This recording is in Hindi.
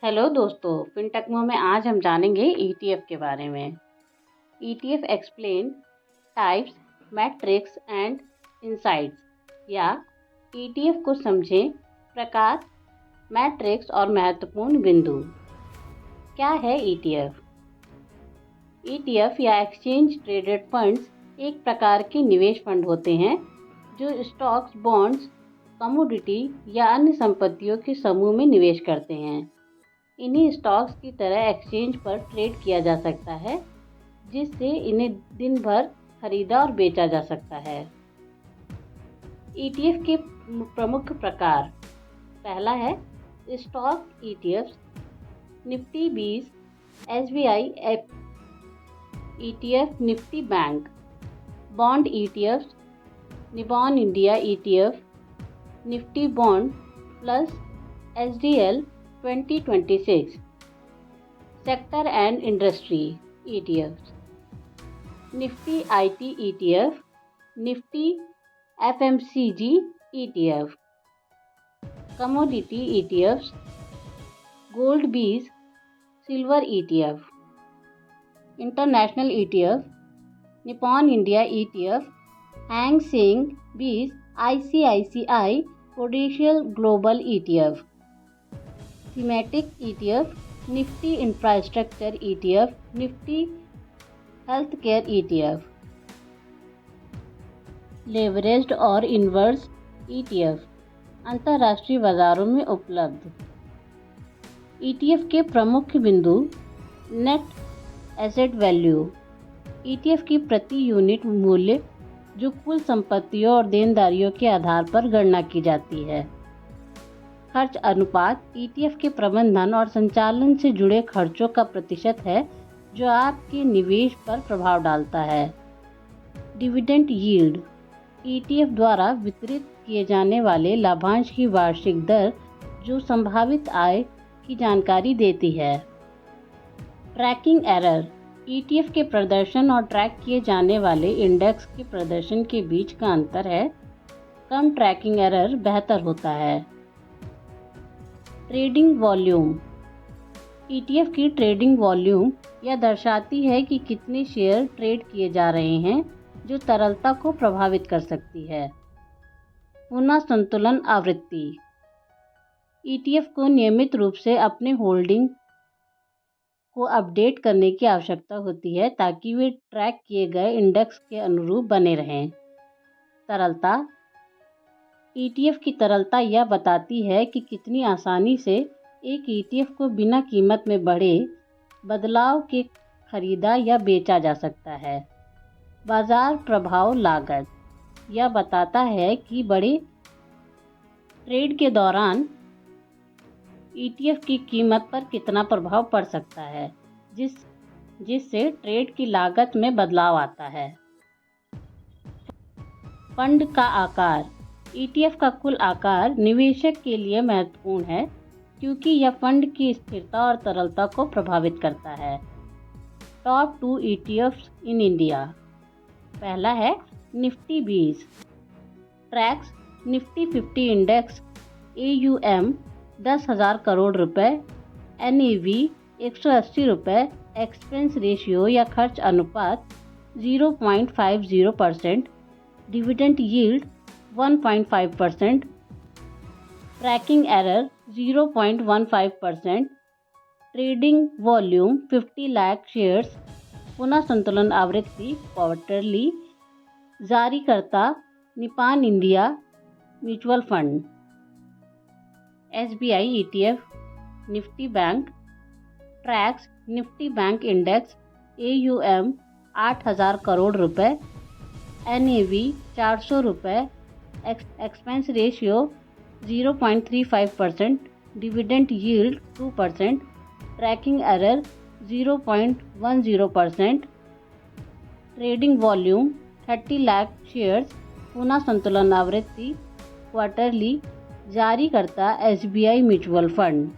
हेलो दोस्तों, फिनटेक्नो में आज हम जानेंगे ईटीएफ के बारे में। ETF explain types, matrix and insights या ईटीएफ को समझें, प्रकार, मैट्रिक्स और महत्वपूर्ण बिंदु। क्या है ईटीएफ? ईटीएफ या एक्सचेंज ट्रेडेड फंड्स एक प्रकार के निवेश फंड होते हैं जो स्टॉक्स, बॉन्ड्स, कमोडिटी या अन्य संपत्तियों के समूह में निवेश करते हैं। इन्हीं स्टॉक्स की तरह एक्सचेंज पर ट्रेड किया जा सकता है, जिससे इन्हें दिन भर खरीदा और बेचा जा सकता है। ईटीएफ के प्रमुख प्रकार, पहला है stock ETF, Nifty 20, SBI ETF, Nifty bank, bond ETF, Nippon India ETF, Nifty bond plus SDL 2026, sector and industry ETF, Nifty IT ETF, Nifty FMCG ETF, commodity ETF, gold BeES, silver ETF, international ETF, Nippon India ETF, Hang Seng BeES, ICICI Prudential global ETF, thematic ETF, Nifty infrastructure ETF, Nifty health care ETF, leveraged और इन्वर्स ईटीएफ, अंतर्राष्ट्रीय बाजारों में उपलब्ध। ईटीएफ के प्रमुख बिंदु, नेट एसेट वैल्यू, ईटीएफ की प्रति यूनिट मूल्य जो कुल संपत्तियों और देनदारियों के आधार पर गणना की जाती है। खर्च अनुपात, ईटीएफ के प्रबंधन और संचालन से जुड़े खर्चों का प्रतिशत है जो आपके निवेश पर प्रभाव डालता है। डिविडेंड यील्ड, ईटीएफ द्वारा वितरित किए जाने वाले लाभांश की वार्षिक दर जो संभावित आय की जानकारी देती है। ट्रैकिंग एरर, ईटीएफ के प्रदर्शन और ट्रैक किए जाने वाले इंडेक्स के प्रदर्शन के बीच का अंतर है। कम ट्रैकिंग एरर बेहतर होता है। ट्रेडिंग वॉल्यूम, ईटीएफ की ट्रेडिंग वॉल्यूम यह दर्शाती है कि कितने शेयर ट्रेड किए जा रहे हैं, जो तरलता को प्रभावित कर सकती है। पुनः संतुलन आवृत्ति, ईटीएफ को नियमित रूप से अपने होल्डिंग को अपडेट करने की आवश्यकता होती है ताकि वे ट्रैक किए गए इंडेक्स के अनुरूप बने रहें। तरलता, ईटीएफ की तरलता यह बताती है कि कितनी आसानी से एक ईटीएफ को बिना कीमत में बढ़े बदलाव के खरीदा या बेचा जा सकता है। बाजार प्रभाव लागत, यह बताता है कि बड़े ट्रेड के दौरान ईटीएफ की कीमत पर कितना प्रभाव पड़ सकता है, जिससे ट्रेड की लागत में बदलाव आता है। फंड का आकार, ईटीएफ का कुल आकार निवेशक के लिए महत्वपूर्ण है क्योंकि यह फंड की स्थिरता और तरलता को प्रभावित करता है। टॉप 2 ईटीएफ्स इन इंडिया, पहला है Nifty 20, tracks Nifty 50 index, AUM 10,000 crore रुपए, NAV 180 रुपये, एक्सपेंस रेशियो या खर्च अनुपात 0.50%, dividend yield 1.5%, tracking error 0.15%, trading volume 50 lakh shares, पुनः संतुलन आवृत्ति क्वार्टरली, जारीकर्ता Nippon India mutual fund, SBI ETF, Nifty bank, tracks Nifty bank index, AUM 8,000 crore रुपए, NAV 400 रुपये, expense ratio 0.35%, dividend yield 2%, tracking error 0.10%, trading volume 30 lakh shares, पुनः संतुलन आवृत्ति क्वार्टरली, जारीकर्ता SBI म्यूचुअल फंड।